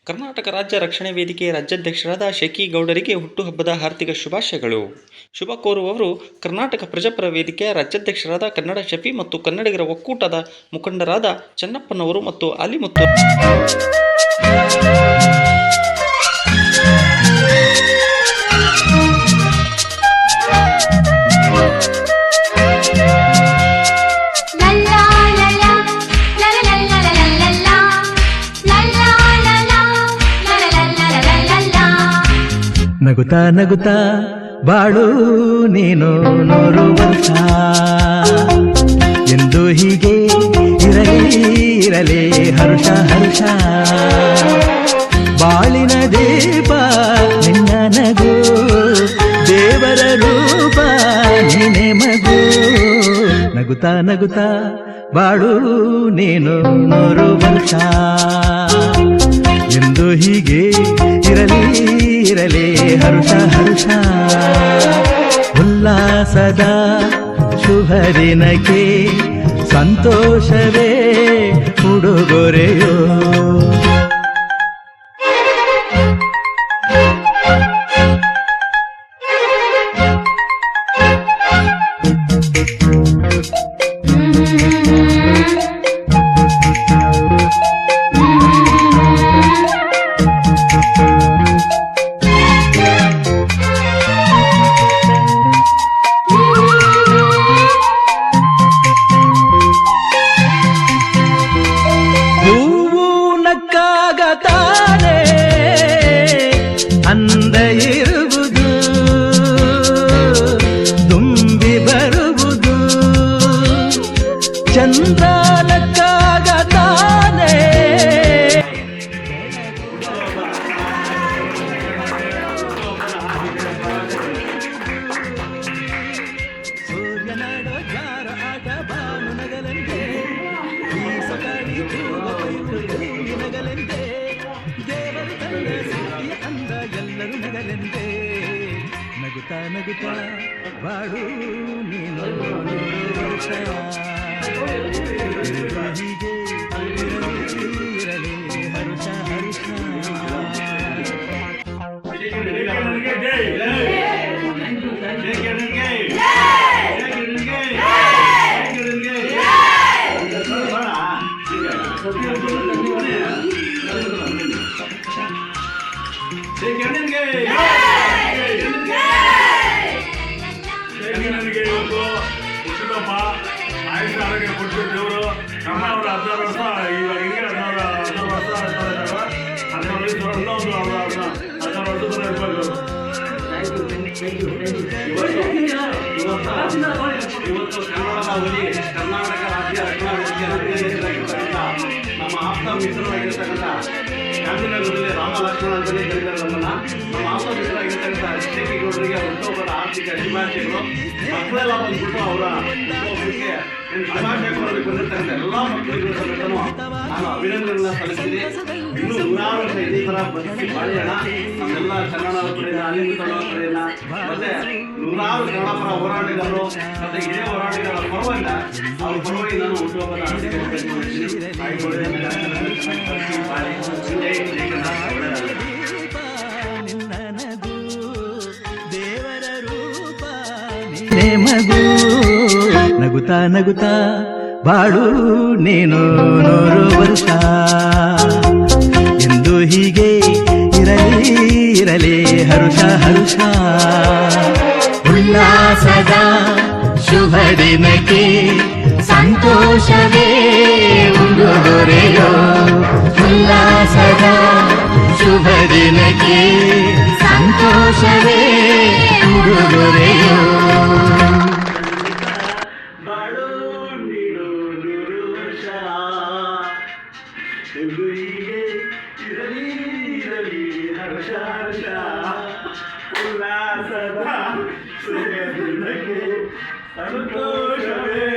ಕರ್ನಾಟಕ ರಾಜ್ಯ ರಕ್ಷಣೆ ವೇದಿಕೆ ರಾಜ್ಯಾಧ್ಯಕ್ಷರಾದ ಶಕಿ ಗೌಡರಿಗೆ ಹುಟ್ಟುಹಬ್ಬದ ಹಾರ್ದಿಕ ಶುಭಾಶಯಗಳು. ಶುಭ ಕೋರುವವರು ಕರ್ನಾಟಕ ಪ್ರಜಾಪರ ವೇದಿಕೆಯ ರಾಜ್ಯಾಧ್ಯಕ್ಷರಾದ ಕನ್ನಡ ಶಫಿ ಮತ್ತು ಕನ್ನಡಿಗರ ಒಕ್ಕೂಟದ ಮುಖಂಡರಾದ ಚೆನ್ನಪ್ಪನವರು ಮತ್ತು ಆಲಿಮುತ್ತು. ನಗುತ್ತಾ ನಗುತ್ತಾ ಬಾಳು ನೀನು 100 ವರ್ಷ ಎಂದು ಹೀಗೆ ಇರಲಿ ಹರುಷ ಹರುಷ. ಬಾಳಿನ ದೀಪ ನಿನ್ನ ನಗು, ದೇವರ ರೂಪ ನೀನೆ ಮಗು. ನಗುತ್ತಾ ನಗುತ್ತಾ ಬಾಳು ನೀನು 100 ವರ್ಷ ಎಂದು ಹೀಗೆ ಇರಲಿ ಹರುಷ ಹರುಷ. ಉಲ್ಲಾಸದ ಶುಭ ದಿನಕ್ಕೆ ಸಂತೋಷವೇ ಉಡುಗೊರೆಯೋ. ತಾನೆ ಅಂದ ಇರುವುದು, ತುಂಬಿ ಬರುವುದು. ಚಂದ್ರನಕ್ಕಾಗ ತಾನೆ ಸೂರ್ಯನಾಡೋ ಜಾರ ಆಟ ಬಾನು ನಗಲೆಂದೆ, ಈ ಸಕಾಡಿ ನಗಲೆಂದೆ, ದೇವರು ತಂದ ಸಿರಿಯ ಅಂದ ಎಲ್ಲರೂ ನಗಲೆಂದೆ. ನಗುತ್ತಾ ನಗುತ್ತಾ ಬಾಳು ನೀನು 100 ವರ್ಷ ಹೀಗೆ ಇರಲಿ ಹರುಷ ಹರುಷ. ನನಗೆ ಇವತ್ತು ಹುಟ್ಟಿದಪ್ಪ ಆಯುಷ ಆರೋಗ್ಯ ಕೊಟ್ಟು ದೇವರು ನಮ್ಮ ಅವರ 16 ವರ್ಷ ಇವಾಗ ಹಿಂಗೆ 16 ವರ್ಷ 16 ವಯಸ್ಸು ಇನ್ನೊಂದು ಅವರು 16 ವರ್ಷ ಇರಬೇಕು. ಇವತ್ತು ಕನ್ನಡದ ಹುಲಿ ಕರ್ನಾಟಕ ರಾಜ್ಯ ರಕ್ಷಣಾ ವೇದಿಕೆ ನಮ್ಮ ಆಪ್ತ ಮಿತ್ರರಾಗಿರ್ತಕ್ಕಂಥ ಗಾಂಧಿನಗರದಲ್ಲಿ ರಾಮ ಲಕ್ಷ್ಮಣ ಅಂತಲೇ ಕರೀತಾರೆ ನಮ್ಮನ್ನ. ನಮ್ಮ ಆಪ್ತ ಮಿತ್ರರಾಗಿರ್ತಕ್ಕಂಥ ಶಕಿ ಗೌಡರಿಗೆ ಹುಟ್ಟುಹಬ್ಬದ ಆರ್ಥಿಕ ಶುಭಾಶಯಗಳು. ಮಕ್ಕಳೆಲ್ಲ ಬಂದ್ಬಿಟ್ಟು ಅವರ ಹುಟ್ಟುಹಬ್ಬಕ್ಕೆ ಶುಭಾಶಯ ಕೊಡೋದಕ್ಕೆ ಬಂದಿರ್ತಕ್ಕಂಥ ಎಲ್ಲ ಮಕ್ಕಳಿಗೂ ಸಮೇತ ನಾನು ಅಭಿನಂದನೆಗಳನ್ನ ಸಲ್ಲಿಸ್ತೀನಿ. ಇನ್ನೂ 100 ವರ್ಷ ಇದೇ ಥರ ಬದುಕಿ ಬಾಳಿಯೋಣ. ನಮ್ಮೆಲ್ಲ ಕನ್ನಡದ ಕಡೆಯಿಂದ ಆಲಿಮುತ್ತವರ ಕಡೆಯಿಂದ ಮತ್ತೆ 100 ಕನ್ನಡ ಪರ ಹೋರಾಟಗಾರರು ಮತ್ತೆ ಇದೇ ಹೋರಾಟಗಾರರ ಪರವಾಗಿಲ್ಲ ಅವ್ರ ಪರವಾಗಿ ನಾನು ಹುಟ್ಟುಹಬ್ಬದ ಆರ್ಥಿಕ ಮಗು. ನಗುತ್ತಾ ನಗುತ್ತಾ ಬಾಳು ನೀನು 100 ವರ್ಷ ಎಂದು ಹೀಗೆ ಇರಲಿ ಹರುಷ ಹರುಷ. ಉಲ್ಲಾಸದ ಶುಭ ದಿನಕ್ಕೆ ಸಂತೋಷವೇ ಉಡುಗೊರೆಯೋ. ಉಲ್ಲಾಸದ ಶುಭ ದಿನಕ್ಕೆ ಸಂತೋಷವೇ ಉಡುಗೊರೆಯೋ. ಬಾಳು ನೀನು 100 ವರ್ಷ ಎಂದು ಹೀಗೆ ಇರಲಿ ಹರ್ಷ ಹರ್ಷ. ಉಲ್ಲಾಸದ ಶುಭ ದಿನಕ್ಕೆ ಸಂತೋಷವೇ